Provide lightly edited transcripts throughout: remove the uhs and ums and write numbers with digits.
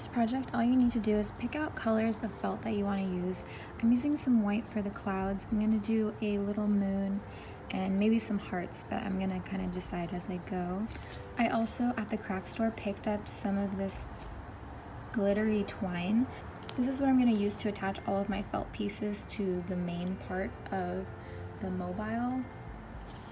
this project, all you need to do is pick out colors of felt that you want to use. I'm using some white for the clouds. I'm going to do a little moon and maybe some hearts, but I'm going to kind of decide as I go. I also, at the craft store, picked up some of this glittery twine. This is what I'm going to use to attach all of my felt pieces to the main part of the mobile.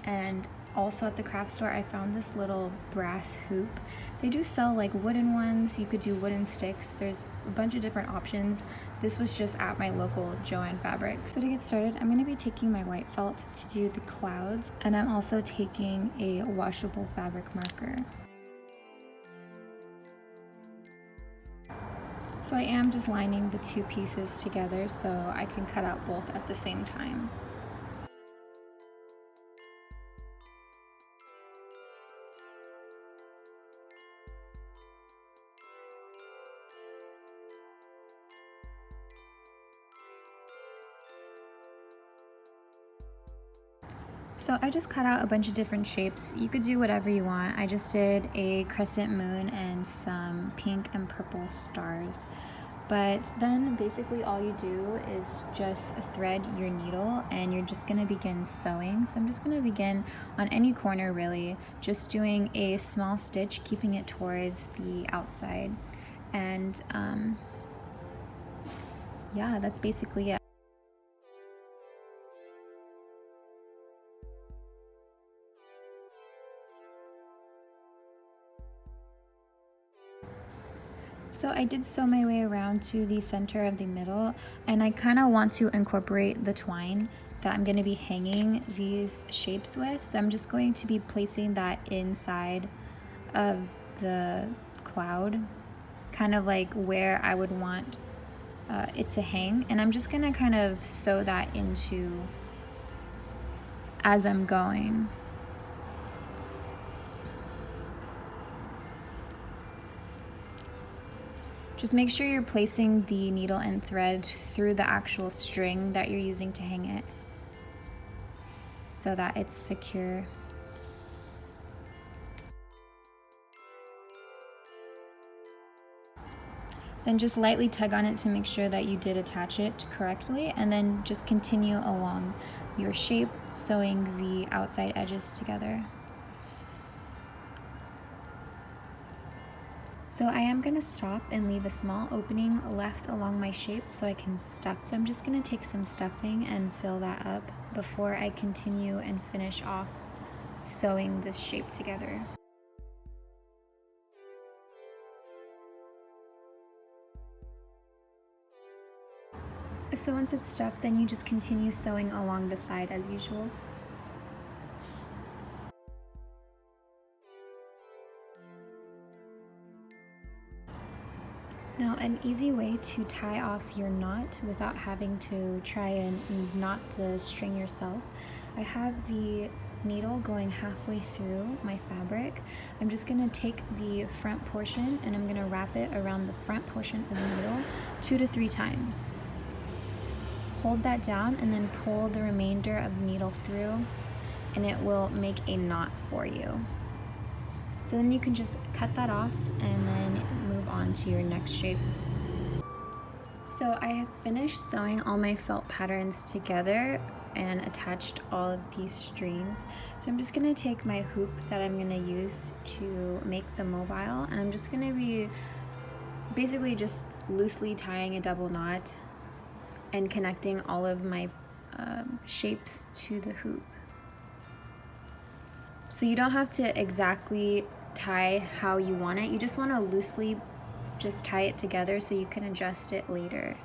And also at the craft store, I found this little brass hoop. They do sell like wooden ones. You could do wooden sticks. There's a bunch of different options. This was just at my local Joann Fabric. So to get started, I'm going to be taking my white felt to do the clouds, and I'm also taking a washable fabric marker. So I am just lining the two pieces together so I can cut out both at the same time. So I just cut out a bunch of different shapes. You could do whatever you want. I just did a crescent moon and some pink and purple stars. But then basically all you do is just thread your needle and you're just gonna begin sewing. So I'm just gonna begin on any corner really, just doing a small stitch, keeping it towards the outside. And yeah, that's basically it. So I did sew my way around to the center of the middle, and I kind of want to incorporate the twine that I'm going to be hanging these shapes with. So I'm just going to be placing that inside of the cloud, kind of like where I would want it to hang. And I'm just going to kind of sew that into as I'm going. Just make sure you're placing the needle and thread through the actual string that you're using to hang it so that it's secure. Then just lightly tug on it to make sure that you did attach it correctly, and then just continue along your shape, sewing the outside edges together. So I am going to stop and leave a small opening left along my shape so I can stuff. So I'm just going to take some stuffing and fill that up before I continue and finish off sewing this shape together. So once it's stuffed, then you just continue sewing along the side as usual. Now, an easy way to tie off your knot without having to try and knot the string yourself, I have the needle going halfway through my fabric. I'm just going to take the front portion and I'm going to wrap it around the front portion of the needle 2 to 3 times. Hold that down and then pull the remainder of the needle through, and it will make a knot for you. So then you can just cut that off and then move on to your next shape. So I have finished sewing all my felt patterns together and attached all of these strings. So I'm just going to take my hoop that I'm going to use to make the mobile, and I'm just going to be basically just loosely tying a double knot and connecting all of my shapes to the hoop. So you don't have to exactly tie how you want it. You just want to loosely just tie it together so you can adjust it later.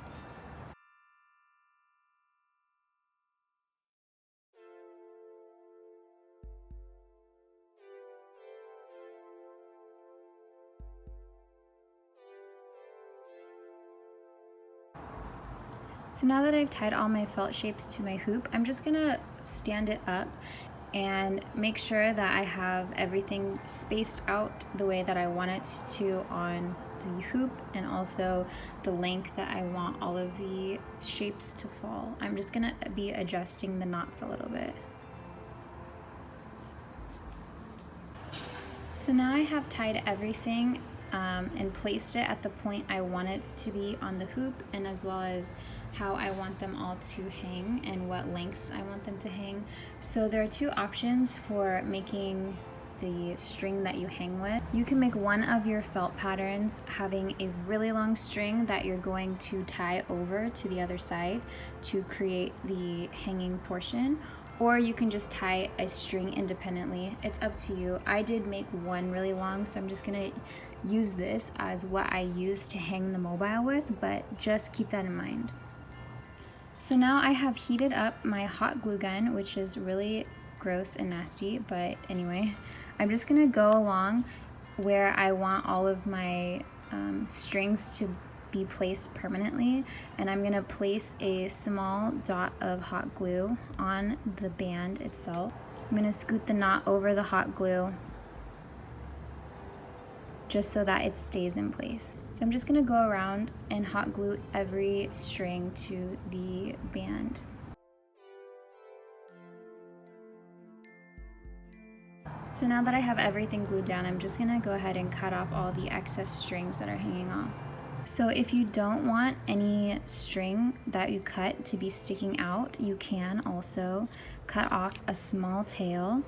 So now that I've tied all my felt shapes to my hoop, I'm just gonna stand it up and make sure that I have everything spaced out the way that I want it to on the hoop, and also the length that I want all of the shapes to fall. I'm just gonna be adjusting the knots a little bit. So now I have tied everything and placed it at the point I want it to be on the hoop, and as well as how I want them all to hang and what lengths I want them to hang. So there are two options for making the string that you hang with. You can make one of your felt patterns having a really long string that you're going to tie over to the other side to create the hanging portion, or you can just tie a string independently. It's up to you. I did make one really long, so I'm just gonna use this as what I use to hang the mobile with, but just keep that in mind. So now I have heated up my hot glue gun, which is really gross and nasty, but anyway, I'm just gonna go along where I want all of my strings to be placed permanently, and I'm gonna place a small dot of hot glue on the band itself. I'm gonna scoot the knot over the hot glue just so that it stays in place. So I'm just gonna go around and hot glue every string to the band. So now that I have everything glued down, I'm just gonna go ahead and cut off all the excess strings that are hanging off. So if you don't want any string that you cut to be sticking out, you can also cut off a small tail,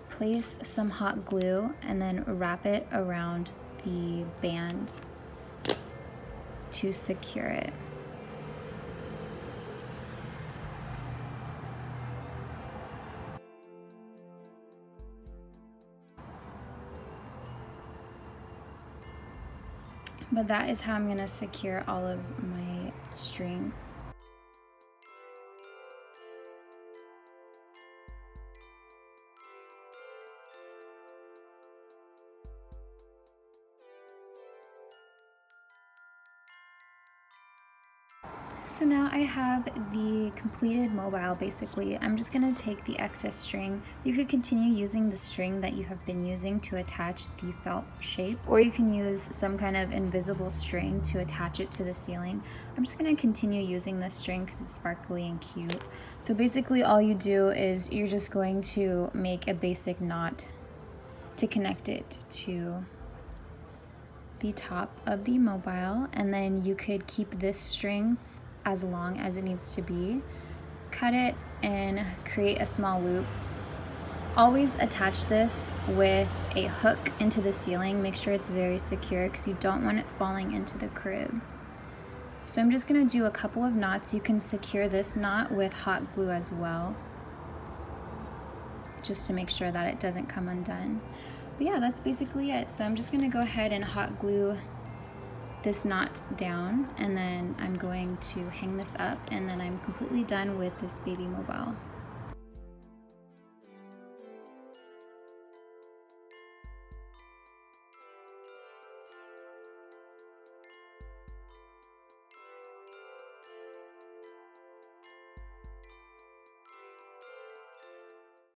place some hot glue, and then wrap it around the band to secure it. But that is how I'm gonna secure all of my strings. So now I have the completed mobile basically. I'm just gonna take the excess string. You could continue using the string that you have been using to attach the felt shape, or you can use some kind of invisible string to attach it to the ceiling. I'm just gonna continue using this string because it's sparkly and cute. So basically all you do is you're just going to make a basic knot to connect it to the top of the mobile, and then you could keep this string as long as it needs to be, cut it and create a small loop. Always attach this with a hook into the ceiling. Make sure it's very secure because you don't want it falling into the crib. So I'm just gonna do a couple of knots. You can secure this knot with hot glue as well, just to make sure that it doesn't come undone. But yeah, that's basically it. So I'm just gonna go ahead and hot glue this knot down, and then I'm going to hang this up, and then I'm completely done with this baby mobile.